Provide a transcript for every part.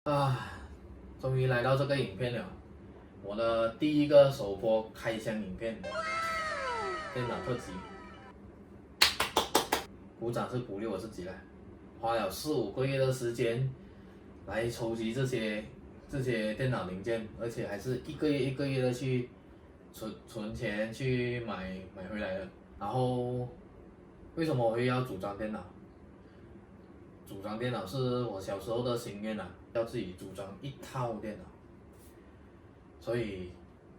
啊，终于来到这个影片了，我的第一个首播开箱影片，电脑特辑。鼓掌是鼓励我自己啦，花了4、5个月的时间来筹集这些电脑零件，而且还是一个月一个月的去存钱去买回来的。然后为什么我会要组装电脑？组装电脑是我小时候的心愿啊，要自己组装一套电脑，所以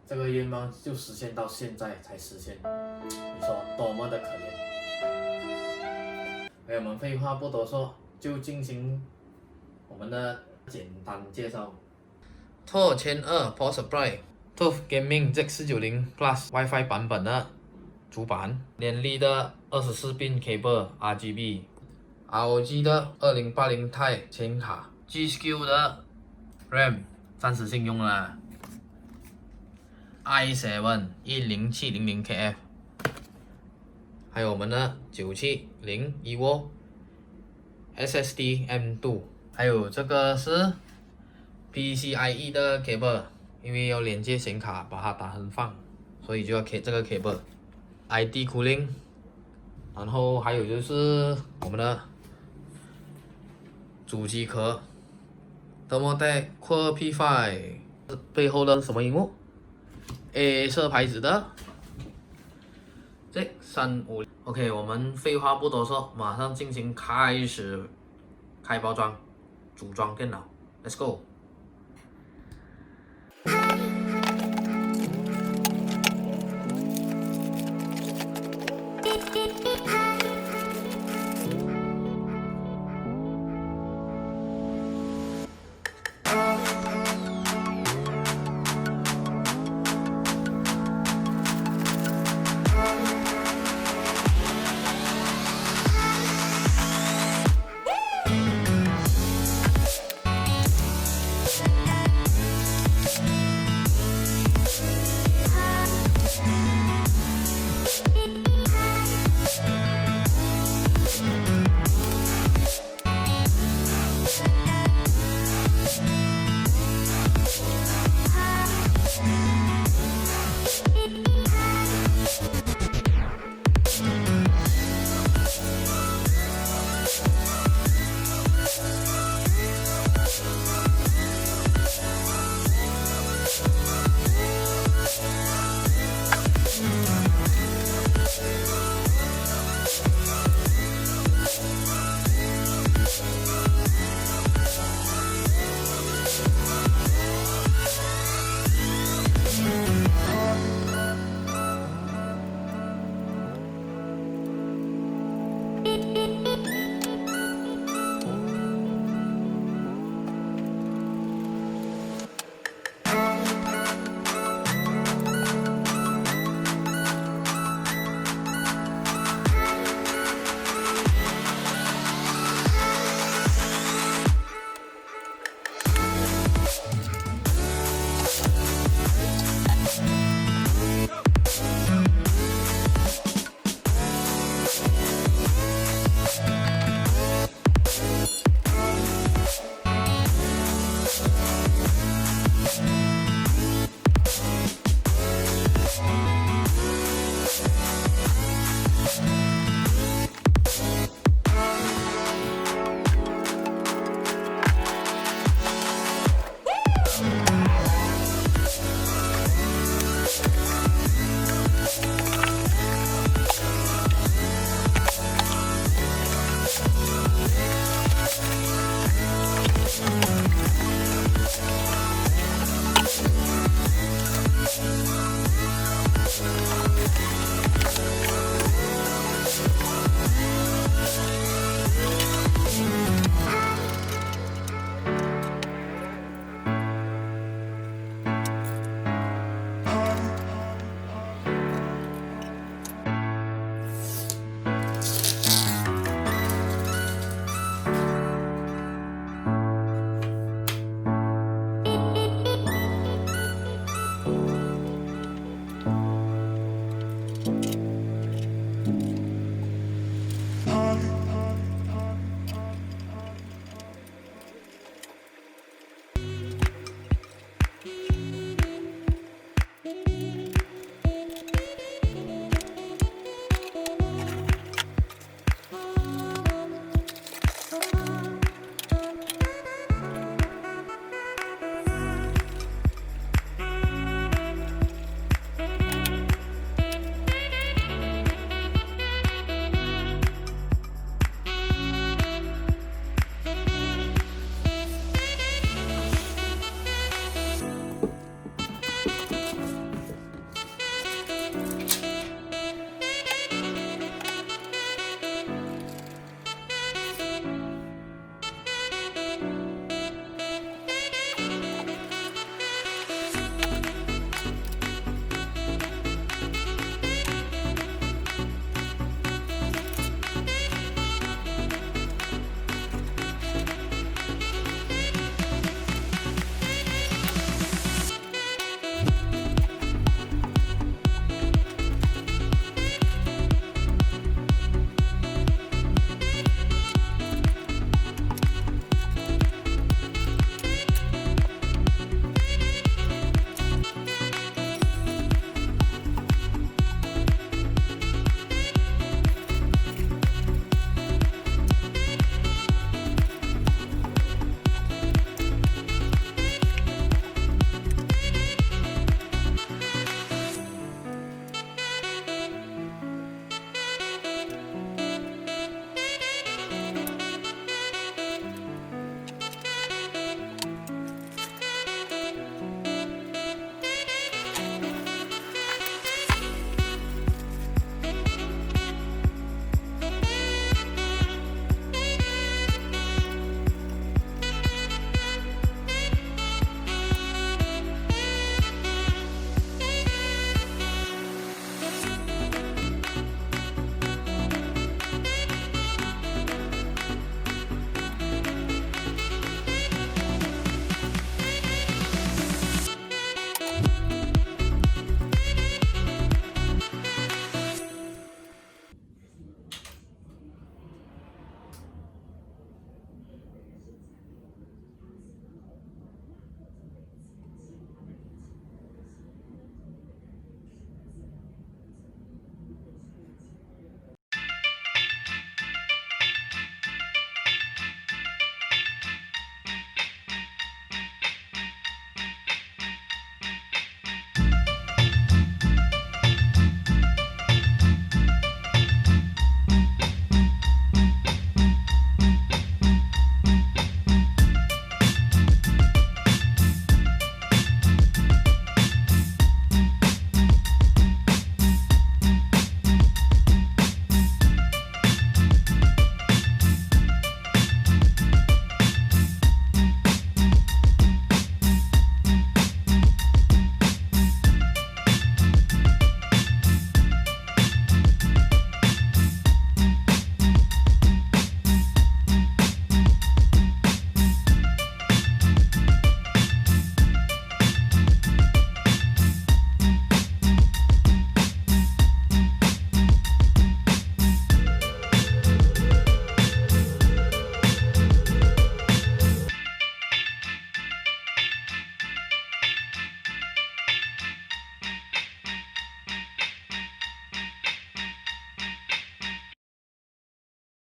这个愿望就实现到现在才实现，你说多么的可怜！哎，我们废话不多说，就进行我们的简单介绍。THOR 1200 Power Supply THOR Gaming Z490 Plus WiFi 版本的主板，联力的24 pin cable RGB。ROG 的2080 Ti 显卡 ，GSKILL 的 RAM 暂时性用啦 ，i7 10700KF， 还有我们的970 EVO SSD M2， 还有这个是 PCIe 的 cable， 因为要连接显卡把它打横放，所以就要 这个 cable。ID cooling， 然后还有就是我们的主机壳 THERMALTAKE Core P5， 背后的什么荧幕 ？ASUS 牌子的 Z350。OK， 我们废话不多说，马上进行开包装、组装电脑。Let's go！